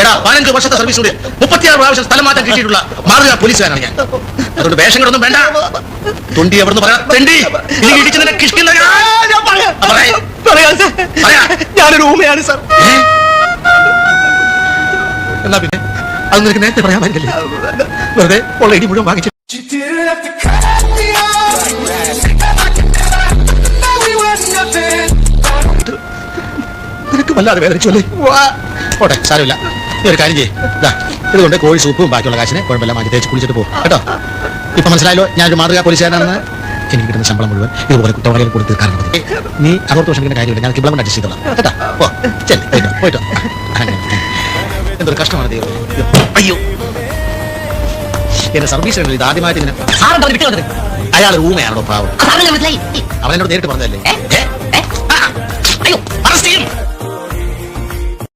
എടാ 15 വർഷത്തെ സർവീസിലൂടെ 36 പ്രാവശ്യം സ്ഥലം മാറ്റം കിട്ടിയിട്ടുള്ള മാതൃക പോലീസുകാരാണ് ഞാൻ. അതുകൊണ്ട് വേഷങ്ങളൊന്നും വേണ്ട. തൊണ്ടി എവിടുന്ന് പറയാം. തെണ്ടി ഇടിച്ച് നിന്നെ കിഷ്കില്ല. ഞാനൊരു ഊമയാണ് സാർ. എന്നാ പിന്നെ അത് നിനക്ക് നേരത്തെ പറയാൻ പറ്റില്ലേ? വെറുതെ ഉള്ള ഇടി മുഴുവൻ വാങ്ങിച്ചു. നിനക്ക് വല്ലാതെ വേദനിച്ചല്ലേ? ഓട്ടെ, സാരമില്ല. നീ ഒരു കാര്യം ചെയ്യേ, ഇതുകൊണ്ട് കോഴി സൂപ്പും ബാക്കിയുള്ള കാശിനെ കുഴപ്പമില്ല മാറ്റി തേച്ച് കുളിച്ചിട്ട് പോകും കേട്ടോ. ഇപ്പൊ മനസ്സിലായല്ലോ ഞാനൊരു മാതൃകാ പോലീസുകാരനാണെന്ന്. എനിക്ക് കിട്ടുന്ന ശമ്പളം മുഴുവൻ ഇതുപോലെ കുറ്റവാളികൾ കൊടുത്ത് കാരണം നീ അതോർത്ത് വർഷം കാര്യമില്ല. ഞാൻ കിബ്ലം അഡ്ജസ്റ്റ് ചെയ്തോളാം കേട്ടോ. ഓ ചെല്ലി പോയിട്ടോ. എന്തൊരു കഷ്ടമാണ് ദൈവം. അയ്യോ, എന്റെ സർവീസ് ഇത് ആദ്യമായിട്ട് ഇങ്ങനെ അയാൾ റൂമയാണോ പാവം. അവനോട് നേരിട്ട് പറഞ്ഞതല്ലേ? അയ്യോ, അറസ്റ്റ് ചെയ്യും.